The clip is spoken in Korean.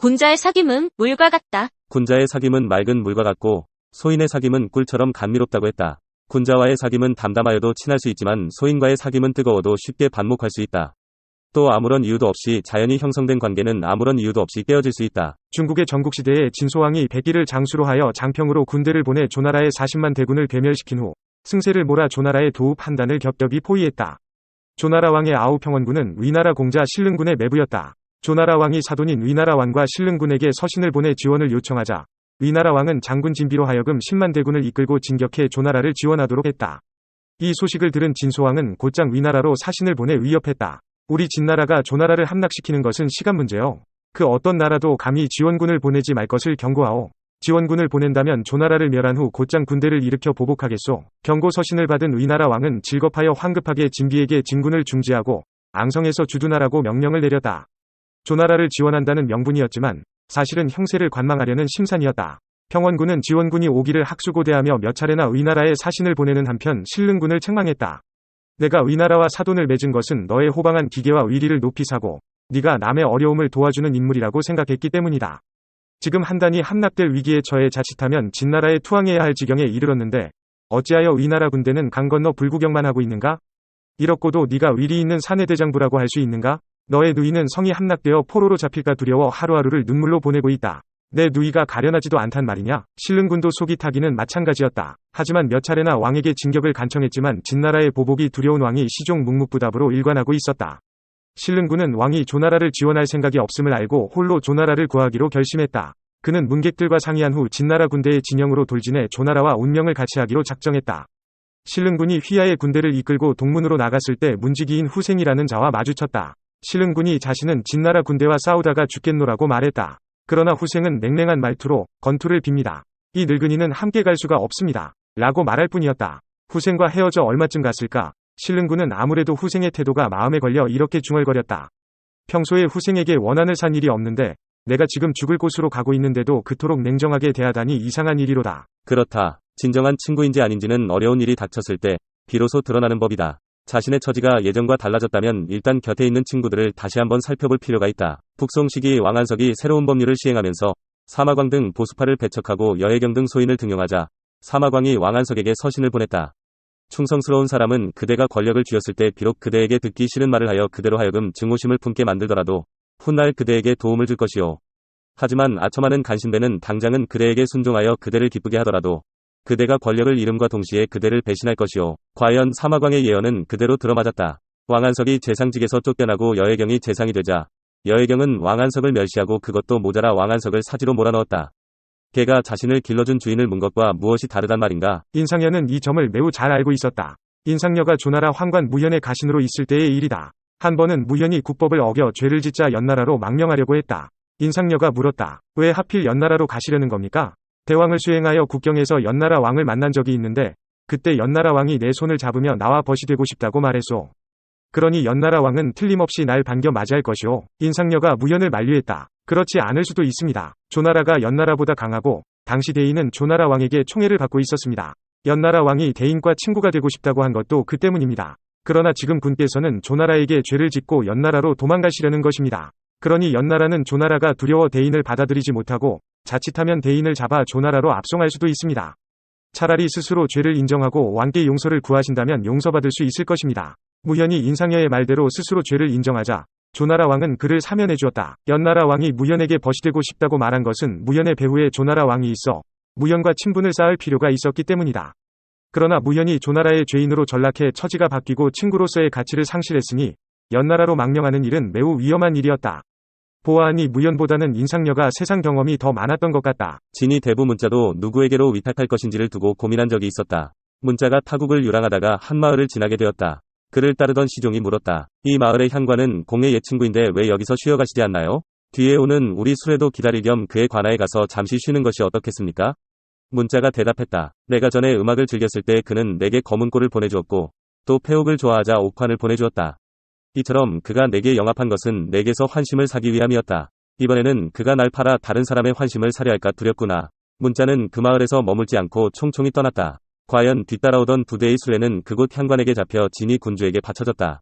군자의 사귐은 물과 같다. 군자의 사귐은 맑은 물과 같고 소인의 사귐은 꿀처럼 감미롭다고 했다. 군자와의 사귐은 담담하여도 친할 수 있지만 소인과의 사귐은 뜨거워도 쉽게 반목할 수 있다. 또 아무런 이유도 없이 자연히 형성된 관계는 아무런 이유도 없이 깨어질 수 있다. 중국의 전국시대에 진소왕이 백기를 장수로 하여 장평으로 군대를 보내 조나라의 40만 대군을 괴멸시킨 후 승세를 몰아 조나라의 도읍 한단을 겹겹이 포위했다. 조나라 왕의 아우평원군은 위나라 공자 신릉군의 매부였다. 조나라 왕이 사돈인 위나라 왕과 신릉군에게 서신을 보내 지원을 요청하자 위나라 왕은 장군 진비로 하여금 10만 대군을 이끌고 진격해 조나라를 지원하도록 했다. 이 소식을 들은 진소왕은 곧장 위나라로 사신을 보내 위협했다. 우리 진나라가 조나라를 함락시키는 것은 시간 문제요. 그 어떤 나라도 감히 지원군을 보내지 말 것을 경고하오. 지원군을 보낸다면 조나라를 멸한 후 곧장 군대를 일으켜 보복하겠소. 경고 서신을 받은 위나라 왕은 질겁하여 황급하게 진비에게 진군을 중지하고 앙성에서 주둔하라고 명령을 내렸다. 조나라를 지원한다는 명분이었지만 사실은 형세를 관망하려는 심산이었다. 평원군은 지원군이 오기를 학수고대하며 몇 차례나 위나라에 사신을 보내는 한편 신릉군을 책망했다. 내가 위나라와 사돈을 맺은 것은 너의 호방한 기계와 위리를 높이 사고 네가 남의 어려움을 도와주는 인물이라고 생각했기 때문이다. 지금 한단이 함락될 위기에 처해 자칫하면 진나라에 투항해야 할 지경에 이르렀는데 어찌하여 위나라 군대는 강 건너 불구경만 하고 있는가? 이렇고도 네가 위리 있는 사내대장부라고 할 수 있는가? 너의 누이는 성이 함락되어 포로로 잡힐까 두려워 하루하루를 눈물로 보내고 있다. 내 누이가 가련하지도 않단 말이냐? 신릉군도 속이 타기는 마찬가지였다. 하지만 몇 차례나 왕에게 진격을 간청했지만 진나라의 보복이 두려운 왕이 시종 묵묵부답으로 일관하고 있었다. 신릉군은 왕이 조나라를 지원할 생각이 없음을 알고 홀로 조나라를 구하기로 결심했다. 그는 문객들과 상의한 후 진나라 군대의 진영으로 돌진해 조나라와 운명을 같이 하기로 작정했다. 신릉군이 휘하의 군대를 이끌고 동문으로 나갔을 때 문지기인 후생이라는 자와 마주쳤다. 신릉군이 자신은 진나라 군대와 싸우다가 죽겠노라고 말했다. 그러나 후생은 냉랭한 말투로 건투를 빕니다. 이 늙은이는 함께 갈 수가 없습니다. 라고 말할 뿐이었다. 후생과 헤어져 얼마쯤 갔을까? 신릉군은 아무래도 후생의 태도가 마음에 걸려 이렇게 중얼거렸다. 평소에 후생에게 원한을 산 일이 없는데 내가 지금 죽을 곳으로 가고 있는데도 그토록 냉정하게 대하다니 이상한 일이로다. 그렇다. 진정한 친구인지 아닌지는 어려운 일이 닥쳤을 때 비로소 드러나는 법이다. 자신의 처지가 예전과 달라졌다면 일단 곁에 있는 친구들을 다시 한번 살펴볼 필요가 있다. 북송 시기 왕안석이 새로운 법률을 시행하면서 사마광 등 보수파를 배척하고 여해경 등 소인을 등용하자 사마광이 왕안석에게 서신을 보냈다. 충성스러운 사람은 그대가 권력을 쥐었을 때 비록 그대에게 듣기 싫은 말을 하여 그대로 하여금 증오심을 품게 만들더라도 훗날 그대에게 도움을 줄 것이오. 하지만 아첨하는 간신배는 당장은 그대에게 순종하여 그대를 기쁘게 하더라도 그대가 권력을 잃음과 동시에 그대를 배신할 것이오. 과연 사마광의 예언은 그대로 들어맞았다. 왕안석이 재상직에서 쫓겨나고 여해경이 재상이 되자 여해경은 왕안석을 멸시하고 그것도 모자라 왕안석을 사지로 몰아넣었다. 걔가 자신을 길러준 주인을 문 것과 무엇이 다르단 말인가? 인상여는 이 점을 매우 잘 알고 있었다. 인상여가 조나라 황관 무현의 가신으로 있을 때의 일이다. 한 번은 무현이 국법을 어겨 죄를 짓자 연나라로 망명하려고 했다. 인상여가 물었다. 왜 하필 연나라로 가시려는 겁니까? 대왕을 수행하여 국경에서 연나라 왕을 만난 적이 있는데 그때 연나라 왕이 내 손을 잡으며 나와 벗이 되고 싶다고 말했소. 그러니 연나라 왕은 틀림없이 날 반겨 맞이할 것이오. 인상여가 무현을 만류했다. 그렇지 않을 수도 있습니다. 조나라가 연나라보다 강하고 당시 대인은 조나라 왕에게 총애를 받고 있었습니다. 연나라 왕이 대인과 친구가 되고 싶다고 한 것도 그 때문입니다. 그러나 지금 군께서는 조나라에게 죄를 짓고 연나라로 도망가시려는 것입니다. 그러니 연나라는 조나라가 두려워 대인을 받아들이지 못하고 자칫하면 대인을 잡아 조나라로 압송할 수도 있습니다. 차라리 스스로 죄를 인정하고 왕께 용서를 구하신다면 용서받을 수 있을 것입니다. 무현이 인상여의 말대로 스스로 죄를 인정하자 조나라 왕은 그를 사면해 주었다. 연나라 왕이 무현에게 벗이 되고 싶다고 말한 것은 무현의 배후에 조나라 왕이 있어 무현과 친분을 쌓을 필요가 있었기 때문이다. 그러나 무현이 조나라의 죄인으로 전락해 처지가 바뀌고 친구로서의 가치를 상실했으니 연나라로 망명하는 일은 매우 위험한 일이었다. 보아하니 무현보다는 인상여가 세상 경험이 더 많았던 것 같다. 진이 대부 문자도 누구에게로 위탁할 것인지를 두고 고민한 적이 있었다. 문자가 타국을 유랑하다가 한 마을을 지나게 되었다. 그를 따르던 시종이 물었다. 이 마을의 향관은 공의 옛 친구인데 왜 여기서 쉬어 가시지 않나요? 뒤에 오는 우리 수레도 기다릴 겸 그의 관아에 가서 잠시 쉬는 것이 어떻겠습니까? 문자가 대답했다. 내가 전에 음악을 즐겼을 때 그는 내게 검은 꼴을 보내주었고 또 폐옥을 좋아하자 옥환을 보내주었다. 이처럼 그가 내게 영합한 것은 내게서 환심을 사기 위함이었다. 이번에는 그가 날 팔아 다른 사람의 환심을 사려 할까 두렵구나. 문자는 그 마을에서 머물지 않고 총총히 떠났다. 과연 뒤따라오던 부대의 수레는 그곳 향관에게 잡혀 진이 군주에게 바쳐졌다.